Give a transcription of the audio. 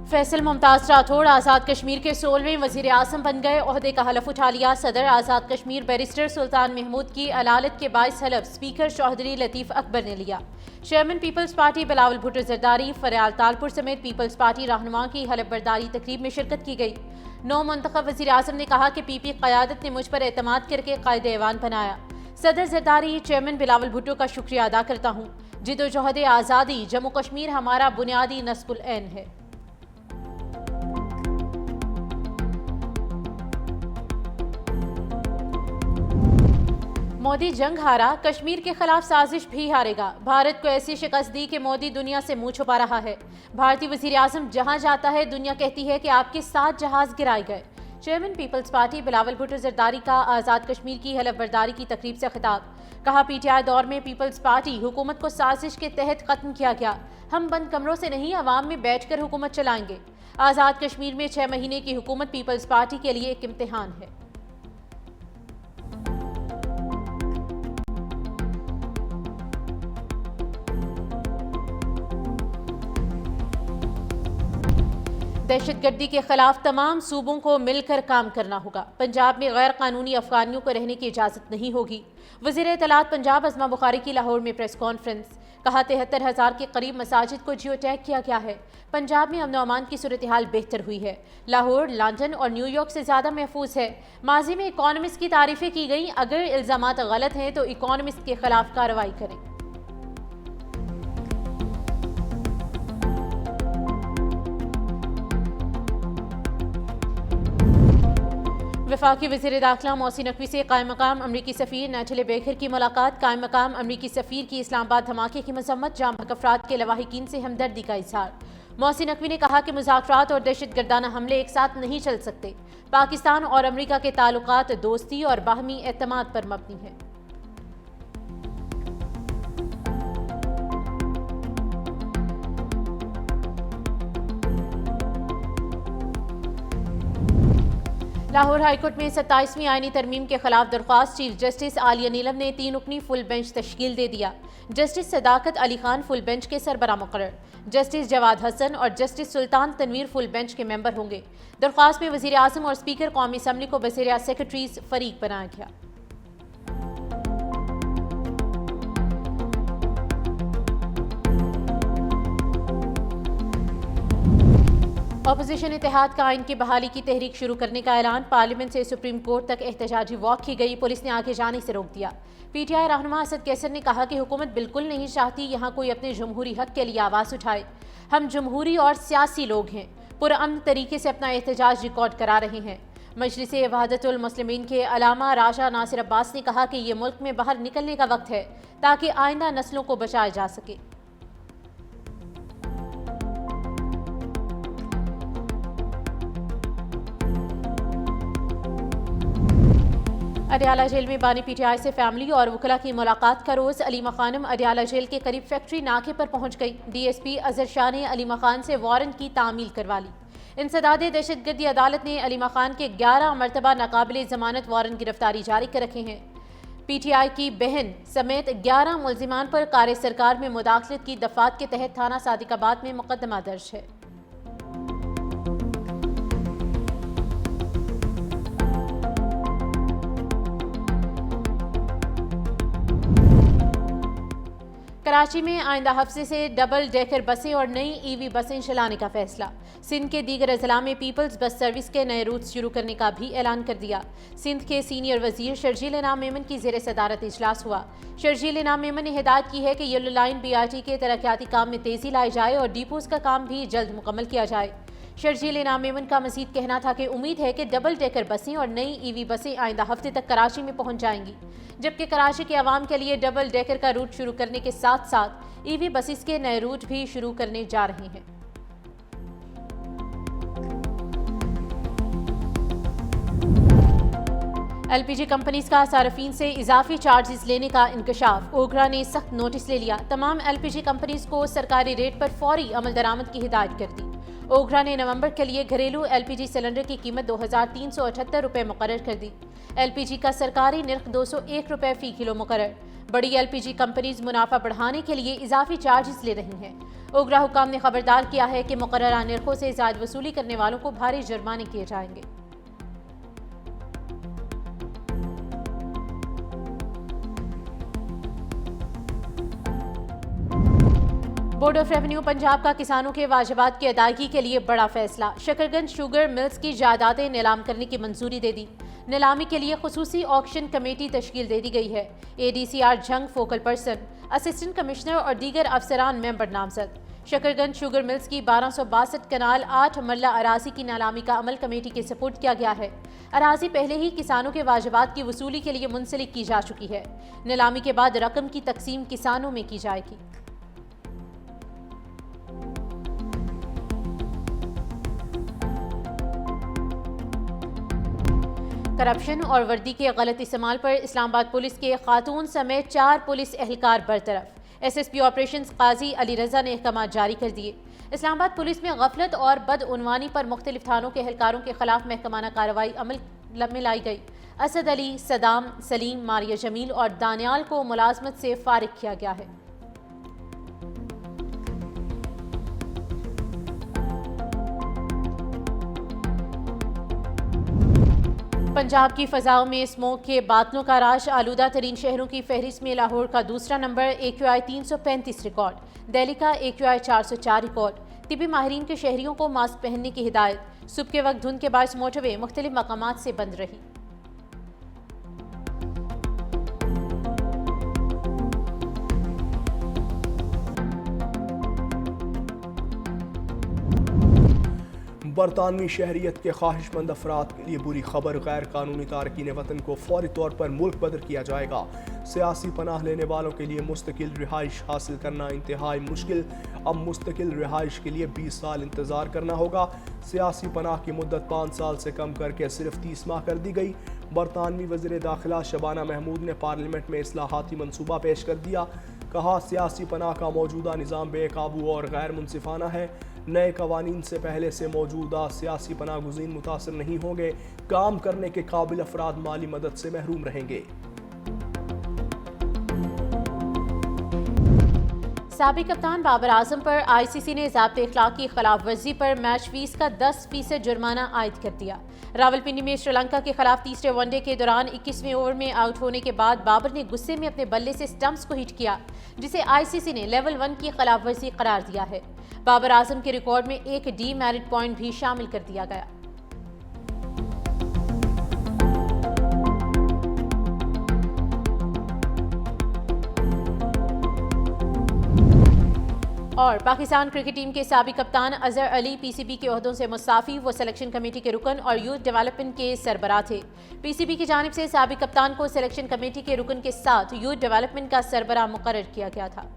फैसल मुमताज राठौड़ आज़ाद कश्मीर के 16वें वज़ीर आज़म बन गए। ओहदे का हलफ उठा लिया। सदर आज़ाद कश्मीर बैरिस्टर सुल्तान महमूद की अलालत के 22 हलफ स्पीकर चौधरी लतीफ़ अकबर ने लिया। चेयरमैन पीपल्स पार्टी बिलावल भुट्टो जरदारी, फरयाल तालपुर समेत पीपल्स पार्टी रहनुमा की हलफ बर्दारी तकरीब में शिरकत की गई। नौ मुंतखब वज़ीर आज़म ने कहा कि पीपी क़यादत ने मुझ पर एतमाद करके कायद ऐवान बनाया। सदर जरदारी, चेयरमैन बिलावल भुट्टो का शुक्रिया अदा करता हूँ। जिदोजहद आज़ादी जम्मू कश्मीर हमारा बुनियादी नस्बुल ऐन है। मोदी जंग हारा, कश्मीर के खिलाफ साजिश भी हारेगा। भारत को ऐसी शिकस्त दी कि मोदी दुनिया से मुंह छुपा रहा है। भारतीय वज़ीर आज़म जहां जाता है दुनिया कहती है कि आपके 7 जहाज गिराए गए। चेयरमैन पीपल्स पार्टी बिलावल भुट्टो जरदारी का आज़ाद कश्मीर की हलफ बर्दारी की तकरीब से खिताब। कहा, पीटीआई दौर में पीपल्स पार्टी हुकूमत को साजिश के तहत खत्म किया गया। हम बंद कमरों से नहीं, अवाम में बैठ कर हुकूमत चलाएंगे। आज़ाद कश्मीर में 6 महीने की हुकूमत पीपल्स पार्टी के लिए एक इम्तिहान है। दहशतगर्दी के खिलाफ तमाम सूबों को मिलकर काम करना होगा। पंजाब में गैर कानूनी अफगानियों को रहने की इजाज़त नहीं होगी। वज़ीर इत्तलात पंजाब अज़मा बुखारी की लाहौर में प्रेस कॉन्फ्रेंस। कहा, 73,000 के करीब मसाजिद को जियो टैग किया गया है। पंजाब में अमन व अमान की सूरत हाल बेहतर हुई है। लाहौर, लंदन और न्यूयॉर्क से ज़्यादा महफूज है। माजी में इकॉनमिस्ट की तारीफ़ें की गई। अगर इल्ज़ामात गलत हैं तो इकॉनमिस्ट के खिलाफ कार्रवाई करें। वफाकी वज़ीर दाखिला मोहसिन नकवी से कायम मकाम अमरीकी सफ़ीर नैटले बेकर की मुलाकात। कायम मकाम अमरीकी सफ़ीर की इस्लामाबाद धमाके की मजम्मत, जाम बहक अफराद के लवाहिकीन से हमदर्दी का इजहार। मोहसिन नकवी ने कहा कि मुज़ाकरात और दहशतगर्दाना हमले एक साथ नहीं चल सकते। पाकिस्तान और अमरीका के ताल्लुकात दोस्ती और बाहमी एतमाद पर मबनी है। लाहौर हाईकोर्ट में 27वीं आईनी तरमीम के खिलाफ दरख्वास्त। चीफ जस्टिस आलिया नीलम ने 3 रुकनी फुल बेंच तश्कील दे दिया। जस्टिस सदाकत अली खान फुल बेंच के सरबरा मुकर्रर। जस्टिस जवाद हसन और जस्टिस सुल्तान तनवीर फुल बेंच के मेंबर होंगे। दरख्वास्त में वज़ीर आज़म और स्पीकर कौमी असम्बली को बसेरिया सेक्रेटरीज फरीक बनाया गया। अपोजिशन इत्तेहाद का आइन की बहाली की तहरीक शुरू करने का ऐलान। पार्लियामेंट से सुप्रीम कोर्ट तक एहतजाजी वॉक की गई। पुलिस ने आगे जाने से रोक दिया। पीटीआई रहनुमा असद कैसर ने कहा कि हुकूमत बिल्कुल नहीं चाहती यहाँ कोई अपने जमहूरी हक के लिए आवाज़ उठाए। हम जमहूरी और सियासी लोग हैं, पुरअमन तरीके से अपना एहतजाज रिकॉर्ड करा रहे हैं। मजलिस वहदतुल मुस्लिमीन के अलामा राजा नासिर अब्बास ने कहा कि ये मुल्क में बाहर निकलने का वक्त है ताकि आइंदा नस्लों को बचाया जा सके। अडयाला जेल में बानी पीटीआई से फैमिली और वकला की मुलाकात का रोज़। अलीमा खानम अडयाला जेल के करीब फैक्ट्री नाके पर पहुंच गई। डीएसपी अजहर शाह ने अलीमा खान से वारंट की तामील करवा ली। इंसदादे दहशतगर्दी अदालत ने अलीमा खान के 11 मरतबा नाकाबिले जमानत वारंट गिरफ्तारी जारी कर रखे हैं। पीटीआई की बहन समेत 11 मुलजिमान पर कार सरकार में मुदाखलत की दफात के तहत थाना सादिकाबाद में मुकदमा दर्ज है। कराची में आइंदा हफ्ते से डबल डेकर बसें और नई ईवी बसें चलाने का फैसला। सिंध के दीगर अजला में पीपल्स बस सर्विस के नए रूट्स शुरू करने का भी ऐलान कर दिया। सिंध के सीनियर वजीर शर्जील इनाम मेमन की ज़ेर सदारत इजलास हुआ। शर्जील इनाम मेमन ने हिदायत की है कि येलो लाइन बीआरटी के तरक्याती काम में तेजी लाई जाए और डिपोज का काम भी जल्द मुकम्मल किया जाए। शर्जील इनाम मेमन का मजीद कहना था कि उम्मीद है कि डबल डेकर बसें और नई ईवी बसें आइंदा हफ्ते तक कराची में पहुंच जाएंगी, जबकि कराची के अवाम के लिए डबल डेकर का रूट शुरू करने के साथ साथ ईवी बसेस के नए रूट भी शुरू करने जा रहे हैं। एलपीजी कंपनीज का सार्फिन से इजाफी चार्जेस लेने का इंकशाफ। ओगरा ने सख्त नोटिस ले लिया। तमाम एलपीजी कंपनीज को सरकारी रेट पर फौरी अमल दरामद की हिदायत कर दी। ओगरा ने नवंबर के लिए घरेलू एलपीजी सिलेंडर की कीमत 2378 रुपये मुकर्रर कर दी। एलपीजी का सरकारी निर्ख 201 रुपये फ़ी किलो मुकर्रर। बड़ी LPG कंपनीज मुनाफा बढ़ाने के लिए इजाफी चार्जेस ले रही हैं। ओगरा हुकाम ने खबरदार किया है कि मुकर्ररा निर्खों से ज़ायद वसूली करने वालों को भारी जुर्माने किए जाएंगे। बोर्ड ऑफ रेवेन्यू पंजाब का किसानों के वाजिबात की अदायगी के लिए बड़ा फैसला। शकरगंज शुगर मिल्स की जायदादें नीलाम करने की मंजूरी दे दी। नीलामी के लिए खुसूसी ऑक्शन कमेटी तश्कील दे दी गई है। ADCR जंग फोकल पर्सन, असिस्टेंट कमिश्नर और दीगर अफसरान मेंबर नामजद। शकरगंज शुगर मिल्स की 1262 कनाल 8 मरला अराजी की नीलामी का अमल कमेटी के सपुर्द किया गया है। अराजी पहले ही किसानों के वाजिबात की वसूली के लिए मुंसलिक की जा चुकी है। नीलामी के बाद रकम की तकसीम किसानों में की जाएगी। करप्शन और वर्दी के गलत इस्तेमाल पर इस्लामाबाद पुलिस के खातून समेत 4 पुलिस एहलकार बरतरफ। SSP ऑपरेशंस काजी अली रजा ने अहकामात जारी कर दिए। इस्लामाबाद पुलिस में गफलत और बदउनवानी पर मुख्तलिफ थानों के एहलकारों के खिलाफ महकमाना कार्रवाई अमल में लाई गई। असद अली, सदाम, सलीम, मारिया जमील और दानियाल को मुलाजमत से फारिग किया गया है। पंजाब की फ़ज़ाओं में स्मोक के बादलों का राज। आलूदा तरीन शहरों की फहरिस्त में लाहौर का दूसरा नंबर, AQI 335 रिकॉर्ड। दिल्ली का AQI 404 रिकॉर्ड। तिबी माहिरीन के शहरियों को मास्क पहनने की हिदायत। सुबह के वक्त धुंध के बायस मोटरवे मुख्तलिफ मकामात से बंद रही। बरतानवी शहरियत के ख्वाहिशमंद अफराद के लिए बुरी खबर। गैर कानूनी तारकीन वतन को फौरी तौर पर मुल्क बदर किया जाएगा। सियासी पनाह लेने वालों के लिए मुस्तकिल रिहाइश हासिल करना इंतहाई मुश्किल। अब मुस्तकिल रिहाइश के लिए 20 साल इंतजार करना होगा। सियासी पनाह की मुद्दत 5 साल से कम करके सिर्फ 30 माह कर दी गई। बरतानवी वज़ीर दाखिला शबाना महमूद ने पार्लियामेंट में इस्लाहाती मनसूबा पेश कर दिया। कहा, सियासी पनाह का मौजूदा निज़ाम बेकाबू और गैर मुनसिफाना है। नए कवानीन से पहले से मौजूदा सियासी पनाह गुज़ीन मुतासर नहीं होंगे। काम करने के काबिल अफराद माली मदद से महरूम रहेंगे। साबिक कप्तान बाबर आजम पर ICC ने ज़ाब्ते इख्लाक की खिलाफ वर्जी पर मैच फीस का 10% जुर्माना आयद कर दिया। रावलपिंडी में श्रीलंका के खिलाफ तीसरे वनडे के दौरान 21वें ओवर में आउट होने के बाद बाबर ने गुस्से में अपने बल्ले से स्टंप्स को हिट किया, जिसे ICC ने लेवल 1 की खिलाफ वर्जी करार दिया है। बाबर आजम के रिकॉर्ड में एक डीमेरिट पॉइंट भी शामिल कर दिया गया। और पाकिस्तान क्रिकेट टीम के साबिक कप्तान अजहर अली PCB के ओहदों से मुस्ताफी। वो सिलेक्शन कमेटी के रुकन और यूथ डेवलपमेंट के सरबराह थे। PCB की जानिब से साबिक कप्तान को सिलेक्शन कमेटी के रुकन के साथ यूथ डेवलपमेंट का सरबराह मुकर्रर किया गया था।